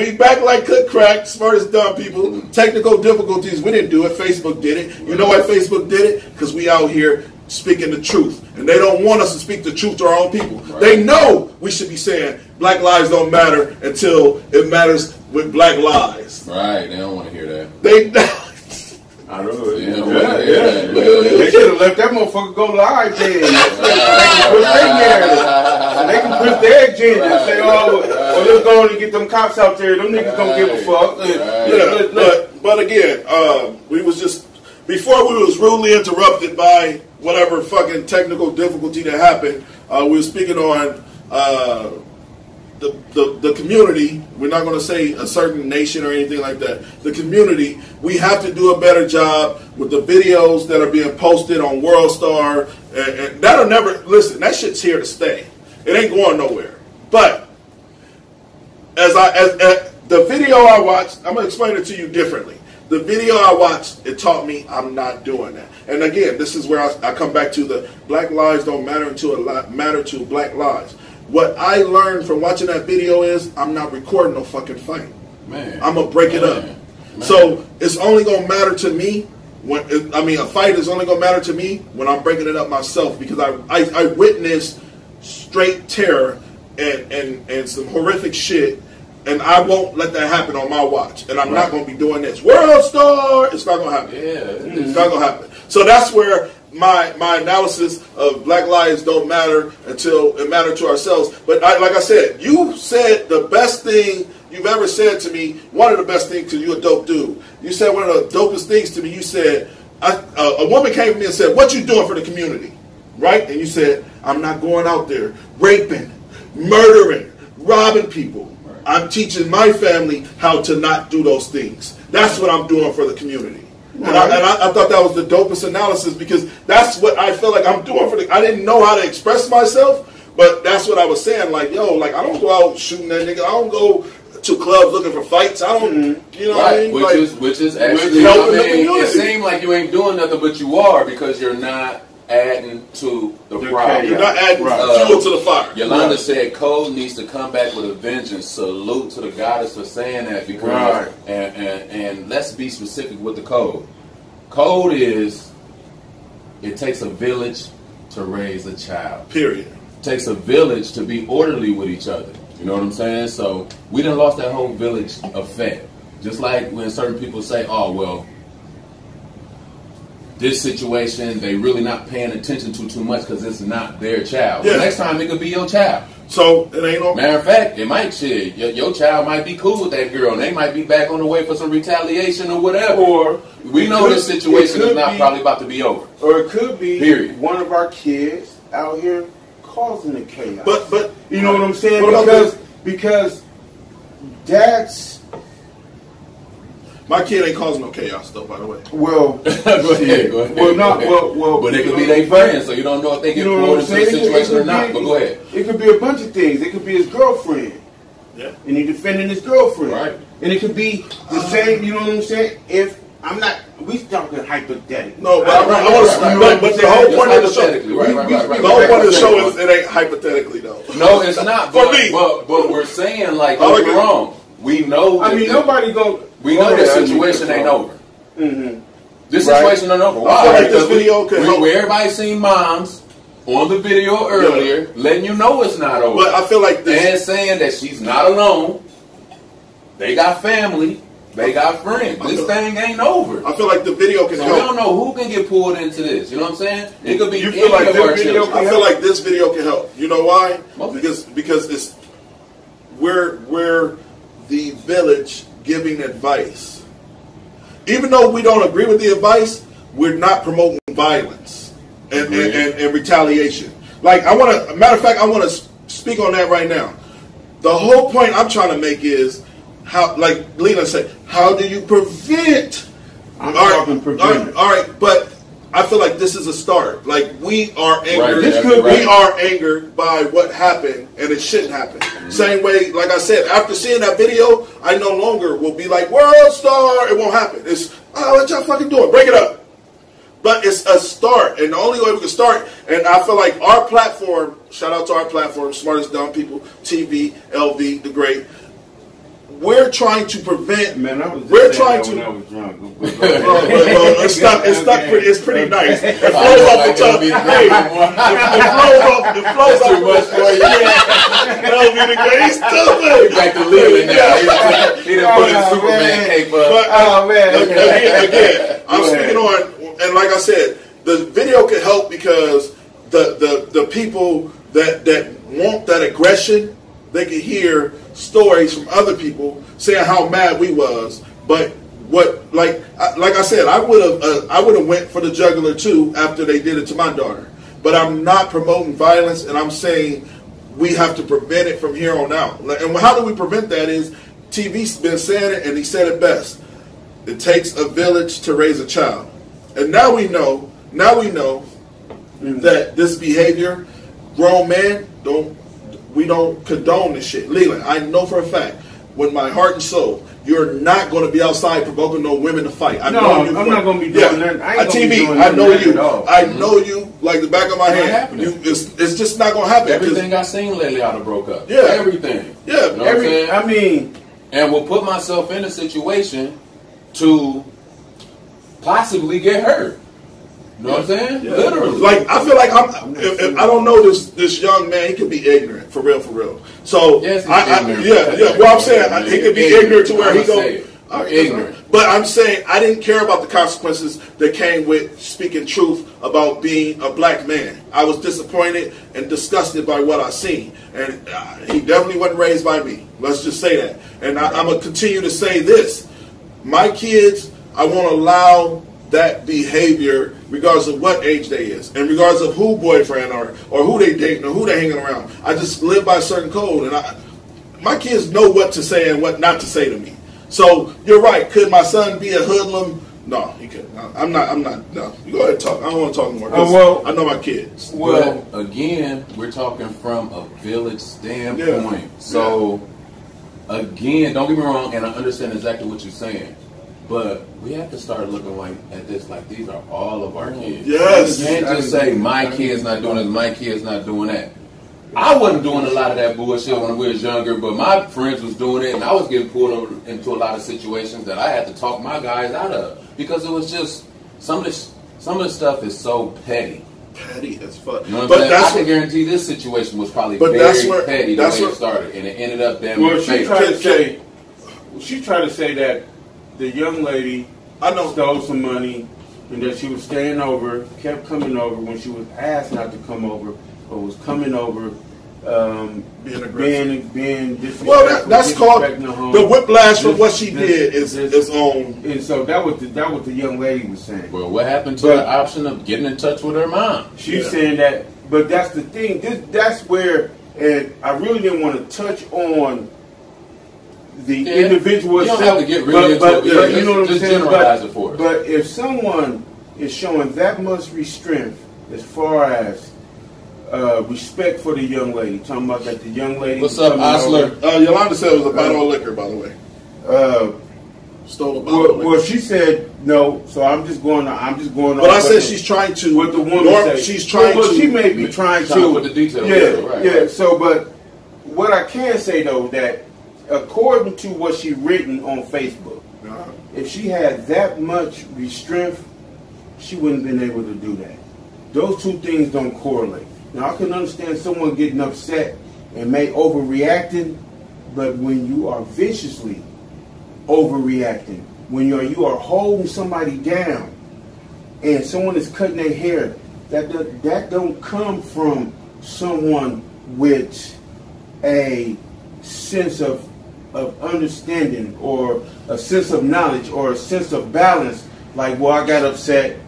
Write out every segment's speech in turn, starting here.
We back like cook crack, smartest dumb people. Technical difficulties, we didn't do it. Facebook did it. You know why Facebook did it? Because we out here speaking the truth. And they don't want us to speak the truth to our own people. Right. They know we should be saying black lives don't matter until it matters with black lies. Right, they don't want to hear that. They I don't know. Yeah. They should have let that motherfucker go live then. They can push their agenda and say, oh, well, let's go on and get them cops out there. Them niggas don't give a fuck. But again, we was just, before we was rudely interrupted by whatever fucking technical difficulty that happened, we were speaking on the community. We're not going to say a certain nation or anything like that. The community, we have to do a better job with the videos that are being posted on WorldStar. And that'll never, listen, that shit's here to stay. It ain't going nowhere. But as the video I watched, I'm going to explain it to you differently. The video I watched, it taught me I'm not doing that. And again, this is where I come back to the black lives don't matter until it matter to black lives. What I learned from watching that video is I'm not recording no fucking fight. Man, I'm going to break it up. Man. So it's only going to matter to me when, a fight is only going to matter to me when I'm breaking it up myself, because I witnessed straight terror and some horrific shit, and I won't let that happen on my watch. And I'm not going to be doing this. WorldStar, it's not going to happen. Yeah, it's not going to happen. So that's where my analysis of black lives don't matter until it matters to ourselves. But like I said, you said the best thing you've ever said to me, one of the best things, because you're a dope dude. You said one of the dopest things to me. You said, a woman came to me and said, what you doing for the community? Right? And you said, I'm not going out there raping, murdering, robbing people. I'm teaching my family how to not do those things. That's what I'm doing for the community. And I thought that was the dopest analysis, because that's what I feel like I'm doing for the. I didn't know how to express myself, but that's what I was saying. Like, yo, like I don't go out shooting that nigga. I don't go to clubs looking for fights. I don't, you know what I mean? Which is actually helping the community. It seems like you ain't doing nothing, but you are, because you're not adding to the problem. You're not adding fuel to the fire. Yolanda said Code needs to come back with a vengeance. Salute to the goddess for saying that, because and let's be specific with the code. Code is, it takes a village to raise a child. Period. It takes a village to be orderly with each other. You know what I'm saying? So we done lost that whole village effect. Just like when certain people say, oh, well, this situation, they really not paying attention to too much because it's not their child. Yeah. The next time it could be your child. So it ain't no. Matter of fact, it might shit. Your child might be cool with that girl, and they might be back on the way for some retaliation or whatever. Or we know this situation is not probably about to be over. Or it could be one of our kids out here causing the chaos. But you know what I'm saying? Because that's. My kid ain't causing no chaos, though, by the way. Well, go ahead. Well, but it could be their friends, so you don't know if they get pulled into the situation or not. But go ahead. It could be a bunch of things. It could be his girlfriend. Yeah. And he defending his girlfriend. Right. And it could be the same, you know what I'm saying? If I'm not, we talking hypothetically. No, but but the whole point of the show, the whole point of the show is it ain't hypothetically, though. No, it's not. For me. But we're saying, like, you're wrong. We know. I mean, nobody go. We know this situation ain't over. Mm-hmm. This situation ain't over. Why? Like this video could help. Where everybody seen moms on the video earlier, letting you know it's not over. But I feel like this. And saying that she's not alone. They got family. They got friends. This thing ain't over. I feel like the video can help. We don't know who can get pulled into this. You know what I'm saying? It could be. You feel like this video can help? I feel like this video can help. You know why? Because it's we're the village giving advice. Even though we don't agree with the advice, we're not promoting violence and retaliation. Like, matter of fact, I want to speak on that right now. The whole point I'm trying to make is how, like Lena said, how do you prevent? I'm talking prevent. All right, but I feel like this is a start. Like, we are angered. Right, we are angered by what happened, and it shouldn't happen. Mm-hmm. Same way, like I said, after seeing that video, I no longer will be like, WorldStar. It won't happen. It's, what y'all fucking doing? Break it up. But it's a start, and the only way we can start, and I feel like our platform, shout out to our platform, Smartest Dumb People, TV, LV, The Great, we're trying to prevent. Man, I was just we're saying trying that to. when I was drunk. It's stuck pretty. It's pretty nice. It flows off the tongue. Hey, it flows off. Too much for you. That'll be the great. He's stupid. He's back to living now. He done put his Superman cape up. But again, I'm speaking on, and like I said, the video can help because the people that want that aggression, they can hear stories from other people saying how mad we was. But what, like I said, I would have went for the jugular too after they did it to my daughter. But I'm not promoting violence, and I'm saying we have to prevent it from here on out. And how do we prevent that? Is TV's been saying it, and he said it best. It takes a village to raise a child, and now we know that this behavior, grown men we don't condone this shit. Leland, I know for a fact, with my heart and soul, you're not going to be outside provoking no women to fight. I'm not going to be doing that. I ain't TV, I know you. I know you like the back of my hand. It's just not going to happen. Everything I seen lately ought to broke up. Yeah. Everything. Yeah. You know what I'm saying? I mean, and will put myself in a situation to possibly get hurt. You know what I'm saying? Yeah. Literally. Like, I feel like if I don't know this young man, he can be ignorant, for real. So, yes, ignorant. Yeah. Well, I'm saying he could be ignorant to where he goes. Ignorant. But I'm saying I didn't care about the consequences that came with speaking truth about being a black man. I was disappointed and disgusted by what I seen. And he definitely wasn't raised by me. Let's just say that. And I'm going to continue to say this. My kids, I won't allow that behavior regardless of what age they is and regardless of who boyfriend or who they dating or who they hanging around. I just live by a certain code, and my kids know what to say and what not to say to me. So you're right. Could my son be a hoodlum? No, he couldn't. I'm not. No, you go ahead and talk. I don't want to talk anymore. Well, I know my kids. Well, again, we're talking from a village standpoint. Yeah. So, again, don't get me wrong, and I understand exactly what you're saying. But we have to start looking at this like these are all of our kids. Yes. You can't just say my kid's not doing this, my kid's not doing that. I wasn't doing a lot of that bullshit when we was younger, but my friends was doing it, and I was getting pulled into a lot of situations that I had to talk my guys out of because it was just some of the stuff is so petty. Petty as fuck. You know what I'm saying? I can guarantee this situation was probably very petty the way it started, and it ended up damn near fatal. She tried to say that the young lady stole some money and that she was staying over, kept coming over when she was asked not to come over, but was coming over, being aggressive, being disrespectful. Well, that's called the whiplash for what she did is on. And so that was the young lady was saying. Well, what happened to the option of getting in touch with her mom? She's saying that, but that's the thing. That's where, and I really didn't want to touch on the individual. You don't have to get really into it. But you know what I'm saying? Generalize it for us. But if someone is showing that much restraint as far as respect for the young lady, talking about that the young lady. What's up, Osler? Yolanda said it was a bottle of liquor, by the way. Stole a bottle of liquor. Well, she said no, so I'm just going. But I said she's trying to. What the woman said. She's trying to. She may be trying to. Put the details. Yeah. So, but what I can say though that, according to what she written on Facebook, if she had that much restraint, she wouldn't have been able to do that. Those two things don't correlate. Now, I can understand someone getting upset and may overreacting, but when you are viciously overreacting, when you are holding somebody down and someone is cutting their hair, that don't come from someone with a sense of understanding or a sense of knowledge or a sense of balance. Like, well, I got upset,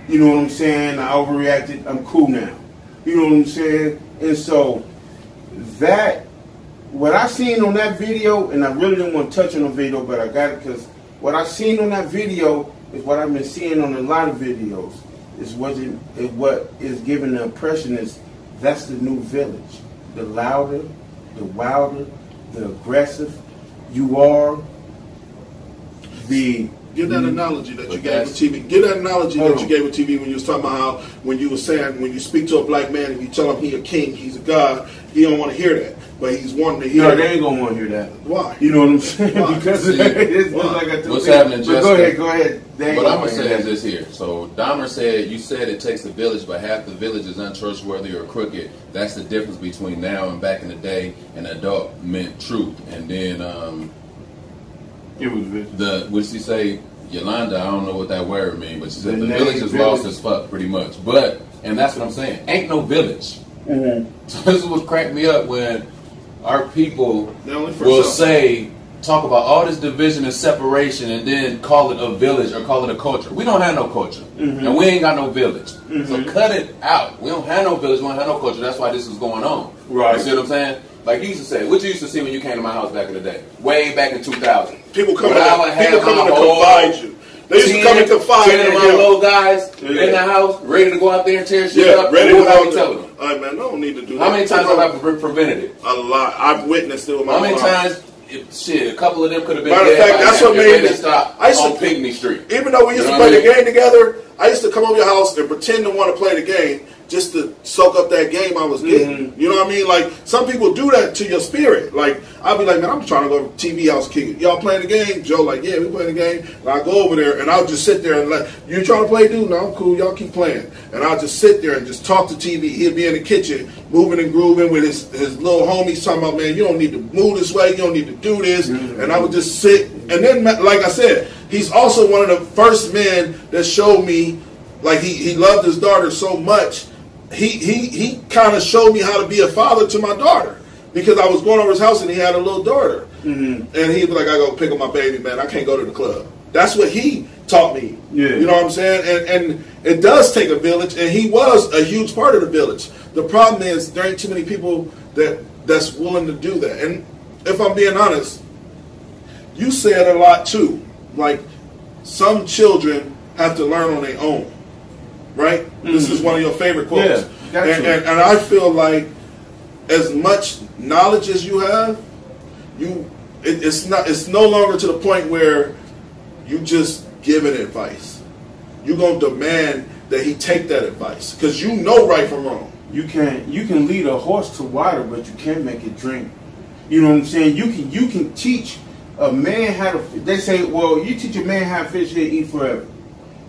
you know what I'm saying, I overreacted, I'm cool now, you know what I'm saying. And so that, what I seen on that video, and I really didn't want to touch on the video, but I got it because what I seen on that video is what I've been seeing on a lot of videos, is what is giving the impression is that's the new village. The louder, the wilder, the aggressive you are, the Give that analogy that you gave with TV. Give that analogy that you gave with TV when you was talking about how when you were saying when you speak to a black man and you tell him he a king, he's a god, he don't want to hear that, but he's wanting to hear. No, they ain't gonna want to hear that. Why? You know what I'm saying? Why? Because See, it's why? like I What's happening, Jessica? Go ahead. What I'm gonna say is this here. So Dahmer said, you said it takes a village, but half the village is untrustworthy or crooked. That's the difference between now and back in the day. An adult meant truth, and then it was what did she say? Yolanda, I don't know what that word means, but she said the name village is lost as fuck, pretty much. But, and that's what I'm saying, ain't no village. Mm-hmm. So this is what cracked me up when our people will say, talk about all this division and separation and then call it a village or call it a culture. We don't have no culture. Mm-hmm. And we ain't got no village. Mm-hmm. So cut it out. We don't have no village, we don't have no culture. That's why this is going on. Right. You see what I'm saying? Like you used to say, what you used to see when you came to my house back in the day? Way back in 2000. People coming to confide you. They used to come and confide in my little guys in the house, ready to go out there and tear shit up. Ready to go. Telling them? All right, man, I don't need to do that. How many times have I prevented it? A lot. I've witnessed it with my How many times? Shit, a couple of them could have been matter of fact, that's what made me stop on Pinckney Street. Even though we used to play the game together, I used to come over your house and pretend to want to play the game just to soak up that game I was getting. You know what I mean? Like, some people do that to your spirit. Like, I'll be like, man, I'm trying to go to TV house kick it. Y'all playing the game? Joe like, yeah, we playing the game. And I go over there and I'll just sit there and like, you trying to play, dude? No, I'm cool. Y'all keep playing. And I'll just sit there and just talk to TV. He'll be in the kitchen moving and grooving with his little homies talking about, man, you don't need to move this way. You don't need to do this. And I would just sit. And then, like I said, he's also one of the first men that showed me, like, he loved his daughter so much. He kind of showed me how to be a father to my daughter, because I was going over his house and he had a little daughter. And he'd be like, I go pick up my baby, man. I can't go to the club. That's what he taught me. Yeah. You know what I'm saying? And it does take a village, and he was a huge part of the village. The problem is there ain't too many people that's willing to do that. And if I'm being honest, you said a lot too. Like, some children have to learn on their own. Right? This is one of your favorite quotes. Yeah, and I feel like as much knowledge as you have, it's no longer to the point where you just giving advice. You're gonna demand that he take that advice, because you know right from wrong. You can lead a horse to water, but you can't make it drink. You know what I'm saying? You can teach a man how to. They say, well, you teach a man how to fish, he'll eat forever.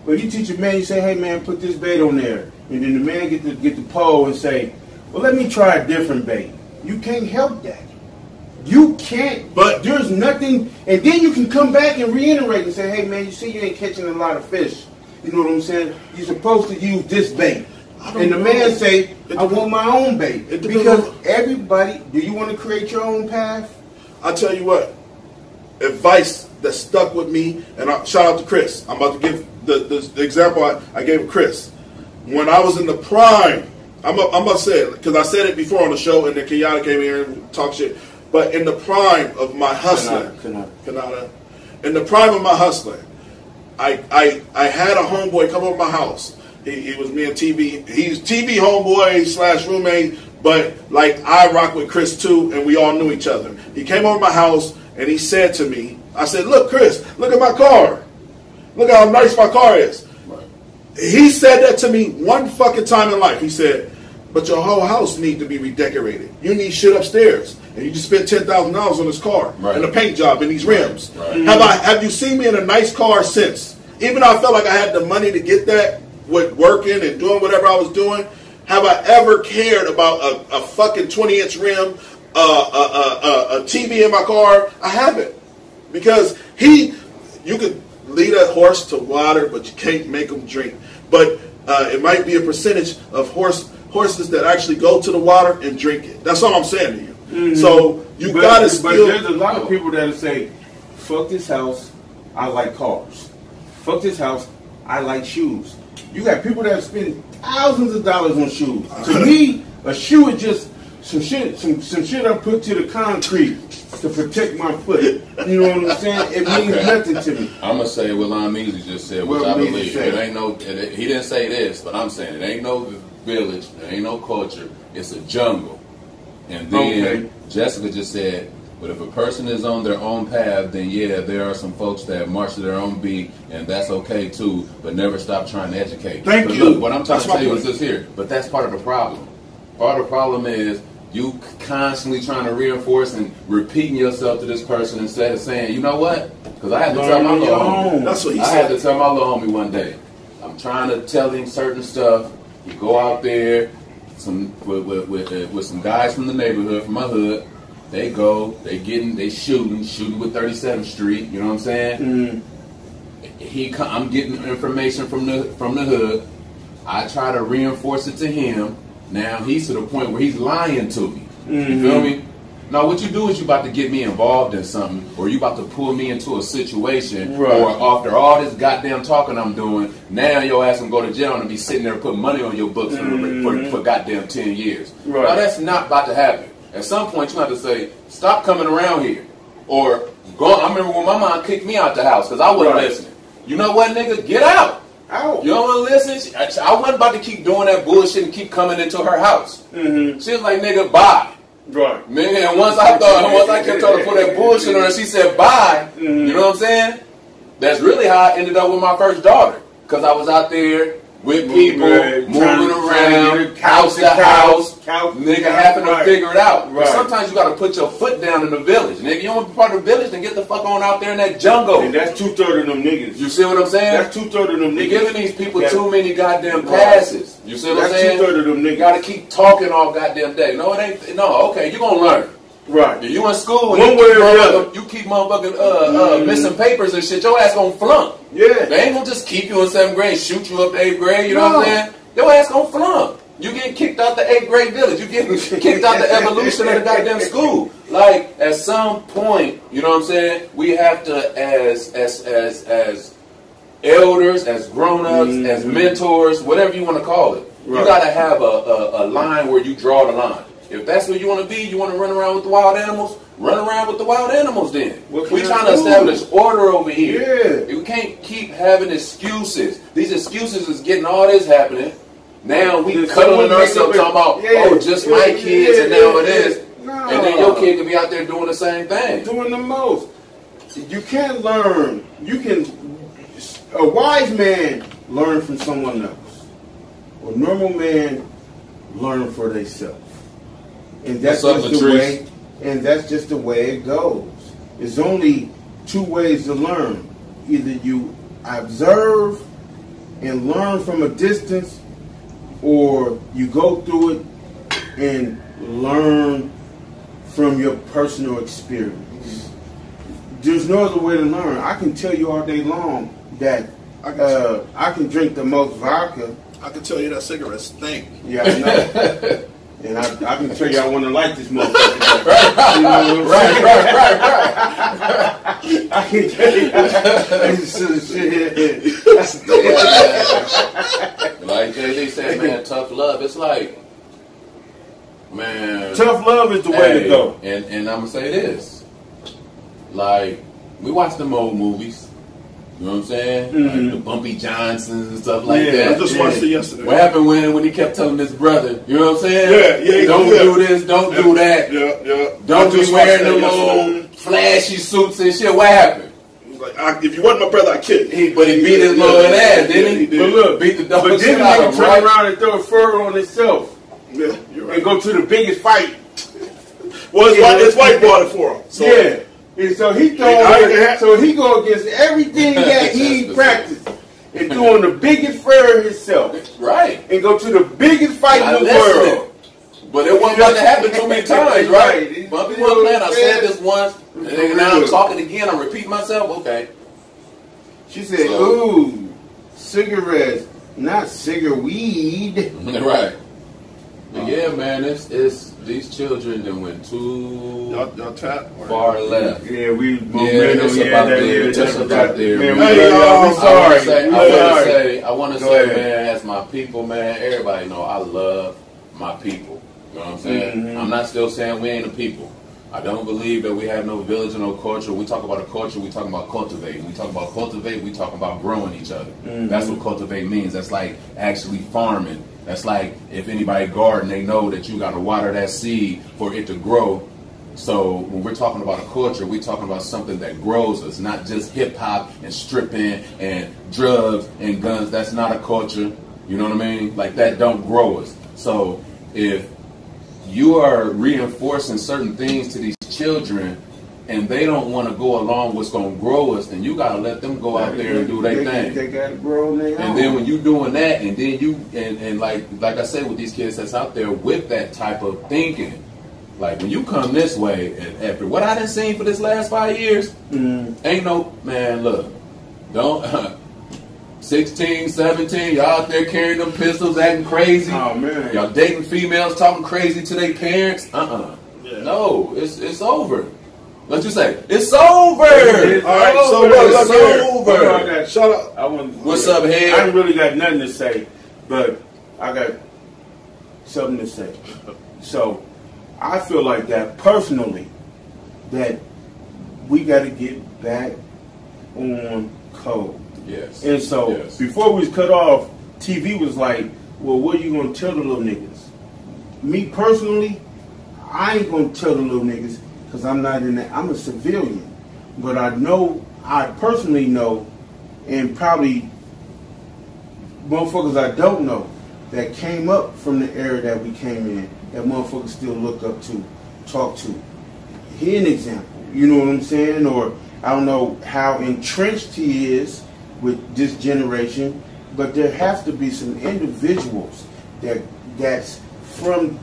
But you teach a man, you say, hey man, put this bait on there. And then the man get the pole and say, well, let me try a different bait. You can't help that. You can't. But there's nothing. And then you can come back and reiterate and say, hey man, you see you ain't catching a lot of fish. You know what I'm saying? You're supposed to use this bait. And the man say, I want my own bait. Because everybody, do you want to create your own path? I'll tell you what. Advice that stuck with me, and shout out to Chris. I'm about to give the example I gave Chris. When I was in the prime, I'm about to say it because I said it before on the show, and then Kenyatta came here and talked shit. But in the prime of my hustling, Kanata, in the prime of my hustling, I had a homeboy come over my house. He was me and TV. He's TV homeboy / roommate, but like I rock with Chris too, and we all knew each other. He came over my house and he said to me, I said, look, Chris, look at my car. Look how nice my car is. Right. He said that to me one fucking time in life. He said, but your whole house need to be redecorated. You need shit upstairs. And you just spent $10,000 on this car and a paint job and these rims. Right. Have you seen me in a nice car since? Even though I felt like I had the money to get that with working and doing whatever I was doing, have I ever cared about a fucking 20-inch rim, a TV in my car? I haven't. Because you could lead a horse to water, but you can't make them drink. But it might be a percentage of horses that actually go to the water and drink it. That's all I'm saying to you. Mm-hmm. So you gotta still. But there's a lot of people that'll say, "Fuck this house, I like cars. Fuck this house, I like shoes." You got people that spend thousands of dollars on shoes. To me, a shoe is just some shit I put to the concrete to protect my foot. You know what I'm saying? It means nothing to me. I'm gonna say what Lon Measy just said, which I believe. It ain't no. He didn't say this, but I'm saying it ain't no village. There ain't no culture. It's a jungle. And then Jessica just said But if a person is on their own path, then yeah, there are some folks that march to their own beat, and that's okay too. But never stop trying to educate. Thank but you. Look, what I'm trying That's to my tell you point. is this here. But that's part of the problem. Part of the problem is you constantly trying to reinforce and repeating yourself to this person instead of saying, you know what? Because I had to tell my little homie. That's what he I said. had to tell my little homie one day. I'm trying to tell him certain stuff. You go out there, with some guys from the neighborhood, from my hood. They go, they shooting with 37th Street. You know what I'm saying? I'm getting information from the hood. I try to reinforce it to him. Now he's to the point where he's lying to me. You feel me? Now what you do is you about to get me involved in something, or you about to pull me into a situation, right. or after all this goddamn talking I'm doing, now your ass gonna go to jail and be sitting there putting money on your books for goddamn 10 years. Right. Now that's not about to happen. At some point you have to say, stop coming around here, or go. I remember when my mom kicked me out the house because I wasn't listening. You know what, nigga? Get out. Out. You don't want to listen? I wasn't about to keep doing that bullshit and keep coming into her house. She was like, nigga, bye. Right. Nigga, and once I kept trying to put that bullshit on her, she said, bye. You know what I'm saying? That's really how I ended up with my first daughter. Because I was out there with people, moving around, house to house, nigga, having to figure it out. But sometimes you got to put your foot down in the village. Nigga, you don't want to be part of the village, then get the fuck on out there in that jungle. And that's 2/3 of them niggas. You see what I'm saying? That's 2/3 of them niggas. You're giving these people too many goddamn passes. You see what I'm saying? That's 2/3 of them niggas. You got to keep talking all goddamn day. No, it ain't. No, okay, you're going to learn. Right. You in school One and way or the other. you keep motherfucking missing papers and shit, your ass gonna flunk. Yeah. They ain't gonna just keep you in 7th grade, shoot you up to 8th grade, you know what I'm saying? Your ass gonna flunk. You getting kicked out the 8th grade village. You getting kicked out the evolution of the goddamn school. Like, at some point, you know what I'm saying, we have to, as elders, as grown-ups, as mentors, whatever you want to call it, you gotta have a line where you draw the line. If that's what you want to be, you want to run around with the wild animals, run around with the wild animals then. We're trying to establish order over here. Yeah. We can't keep having excuses. These excuses is getting all this happening. Now we cuddling ourselves talking about, oh, just my kids and now it is. No. And then your kid could be out there doing the same thing. Doing the most. You can't learn. A wise man learn from someone else. A normal man learn for themselves. And that's just the way. And that's just the way it goes. There's only two ways to learn. Either you observe and learn from a distance, or you go through it and learn from your personal experience. There's no other way to learn. I can tell you all day long that I can drink the most vodka. I can tell you that cigarettes stink. Yeah, I know. And I can tell you I want to like this motherfucker. Right. I can tell you. Like JD said, man, tough love. It's like, man. Tough love is the way to go. And I'm going to say this. Like, we watch them old movies. You know what I'm saying? Like the Bumpy Johnsons and stuff like that. I just watched it yesterday. What happened when he kept telling his brother, you know what I'm saying? Yeah. Don't do this, don't do that. Yeah. Don't be wearing them old flashy suits and shit. What happened? Like, if you wasn't my brother, I'd kill you. But he beat his little ass, didn't he? But look, beat the dog. But then he can turn around and throw a fur on himself. Yeah, you're right. And go to the biggest fight. Well, his wife bought it for him. So. Yeah. And so he go against everything that he practiced and doing the biggest fur himself. Right. And go to the biggest fight in the world. But it wasn't going to happen too many times, right? Bumpy wasn't playing. I said this once, and now I'm talking again. I'm repeating myself. Okay. She said, ooh, cigarettes, not cigar weed. Right. But yeah, man, it's these children that went too far left. Yeah, we it's about there. It's about there. Man, I'm sorry. I want to say, man, as my people, man, everybody know I love my people. You know what I'm saying? I'm not still saying we ain't a people. I don't believe that we have no village or no culture. We talk about a culture, we talk about cultivating. We talk about cultivate, we talk about growing each other. That's what cultivate means. That's like actually farming. That's like if anybody garden, they know that you got to water that seed for it to grow So when we're talking about a culture, we're talking about something that grows us, not just hip hop and stripping and drugs and guns. That's not a culture. You know what I mean? Like that don't grow us. So if you are reinforcing certain things to these children and they don't want to go along with what's going to grow us, then you got to let them go out there and do their thing. They got to grow their own. And then when you're doing that, and then you, and like I said, with these kids that's out there with that type of thinking, like when you come this way, and after what I done seen for this last 5 years, ain't no, man, look, don't, 16, 17, y'all out there carrying them pistols, acting crazy. Oh, man. Y'all dating females, talking crazy to their parents. Yeah. No, it's over. What you say? It's over. It's All right, so it's over. Shut up. What's up, Head? I ain't really got nothing to say, but I got something to say. So I feel like that personally, that we got to get back on code. Yes. And so before we was cut off, TV was like, well, what are you going to tell the little niggas? Me personally, I ain't going to tell the little niggas because I'm not in that. I'm a civilian. But I personally know, and probably motherfuckers I don't know that came up from the era that we came in, that motherfuckers still look up to, talk to. Here an example, you know what I'm saying? Or I don't know how entrenched he is with this generation, but there has to be some individuals that's from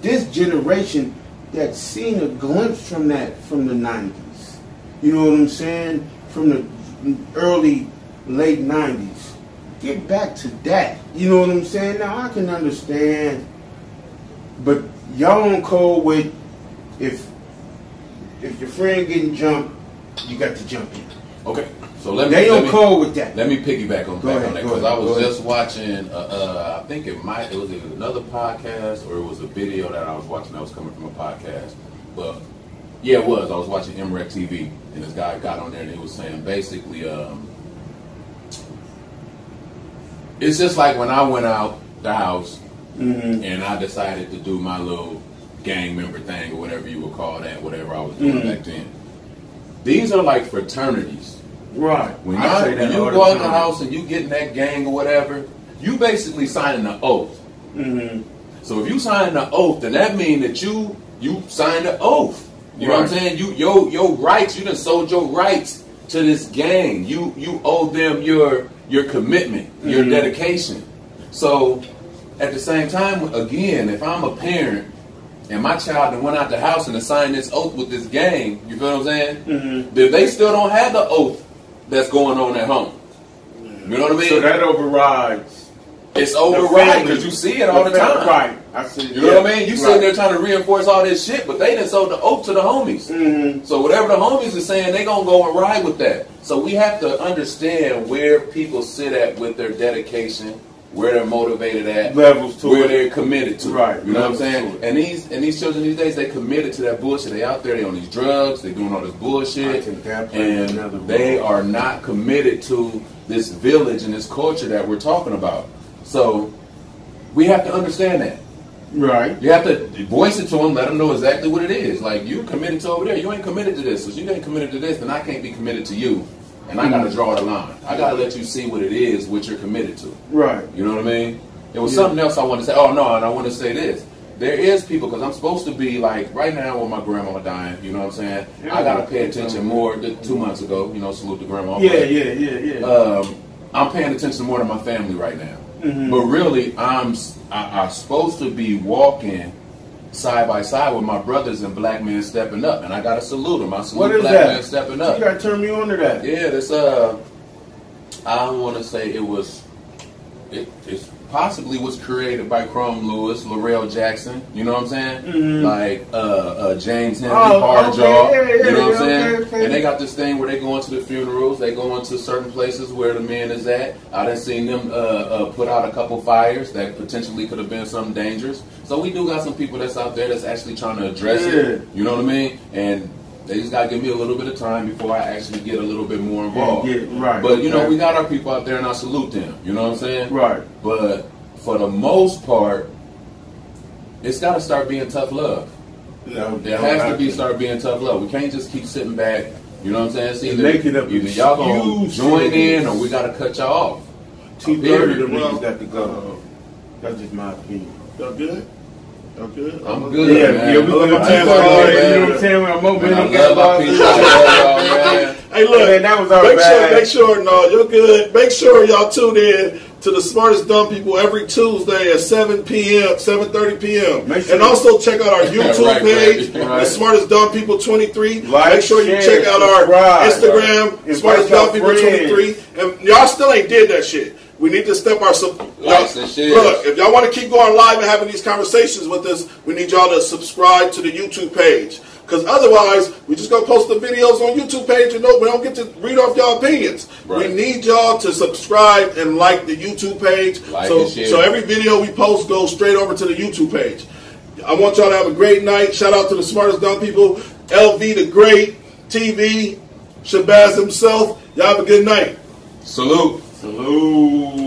this generation that's seen a glimpse from the 90s. You know what I'm saying? From the early, late 90s. Get back to that. You know what I'm saying? Now I can understand, but y'all on code with if your friend getting jumped, you got to jump in. Okay. So let me code with that. Let me piggyback on that because I was just watching. I think it was either another podcast or it was a video that I was watching that was coming from a podcast. But yeah, it was. I was watching MREC TV and this guy got on there and he was saying basically, it's just like when I went out the house and I decided to do my little gang member thing or whatever you would call that, whatever I was doing back then. These are like fraternities. Right. When you go out the house and you get in that gang or whatever, you basically signing an oath. So if you sign an oath, then that means that you signed an oath. You know what I'm saying? Your rights, you done sold your rights to this gang. You owe them your commitment, your dedication. So at the same time, again, if I'm a parent and my child that went out the house and signed this oath with this gang, you feel what I'm saying? Then they still don't have the oath that's going on at home. You know what I mean? So that overrides. It's overriding because you see it all the time. Right. I see. You know what I mean? You sitting there trying to reinforce all this shit, but they done sold the oath to the homies. So whatever the homies are saying, they gonna go and ride with that. So we have to understand where people sit at with their dedication, where they're motivated at, levels to where it. they're committed to. Right. You know what I'm saying? And these children these days, they committed to that bullshit. They out there, they on these drugs, they doing all this bullshit, and they are not committed to this village and this culture that we're talking about. So we have to understand that. Right. You have to voice it to them, let them know exactly what it is. Like, you committed to over there, you ain't committed to this. So if you ain't committed to this, then I can't be committed to you. And I got to draw the line. I got to let you see what it is, what you're committed to. Right. You know what I mean? It was something else I wanted to say. Oh, no, and I want to say this. There is people, because I'm supposed to be, like, right now with my grandma dying, you know what I'm saying? Yeah. I got to pay attention more. 2 months ago, you know, salute to grandma. Yeah. I'm paying attention more to my family right now. But really, I'm supposed to be walking side by side with my brothers and black men stepping up, and I gotta salute them. I salute black men stepping up. You gotta turn me on to that. Yeah, this I want to say it's possibly was created by Chrome Lewis, Laurel Jackson. You know what I'm saying? Like James Henry Harjaw. You know what I'm saying? Okay. And they got this thing where they go into the funerals. They go into certain places where the man is at. I done seen them put out a couple fires that potentially could have been something dangerous. So we do got some people that's out there that's actually trying to address it. You know what I mean? And they just got to give me a little bit of time before I actually get a little bit more involved. But, you know, we got our people out there and I salute them. You know what I'm saying? Right. But for the most part, it's got to start being tough love. There has to be start being tough love. We can't just keep sitting back. You know what I'm saying? It's either y'all gonna join in or we gotta cut y'all off. 2:30 the niggas got to go. That's just my opinion. Y'all good? Y'all good? I'm good. Yeah, we gonna tell you know what I'm saying? I'm over I love my people. I love y'all, man. Hey, look, man, that was our make sure, no, you're good. Make sure y'all tune in to the Smartest Dumb People every Tuesday at 7 p.m., 7:30 p.m. And also check out our YouTube page, The Smartest Dumb People 23. Make sure you check out our Instagram, Smartest Dumb People 23. And y'all still ain't did that shit. We need to step our likes and shares. Look, if y'all want to keep going live and having these conversations with us, we need y'all to subscribe to the YouTube page. Because otherwise, we just gonna post the videos on YouTube page and we don't get to read off y'all opinions. Right. We need y'all to subscribe and like the YouTube page. So every video we post goes straight over to the YouTube page. I want y'all to have a great night. Shout out to the Smartest Dumb People, LV the Great, TV, Shabazz himself. Y'all have a good night. Salute. Salute.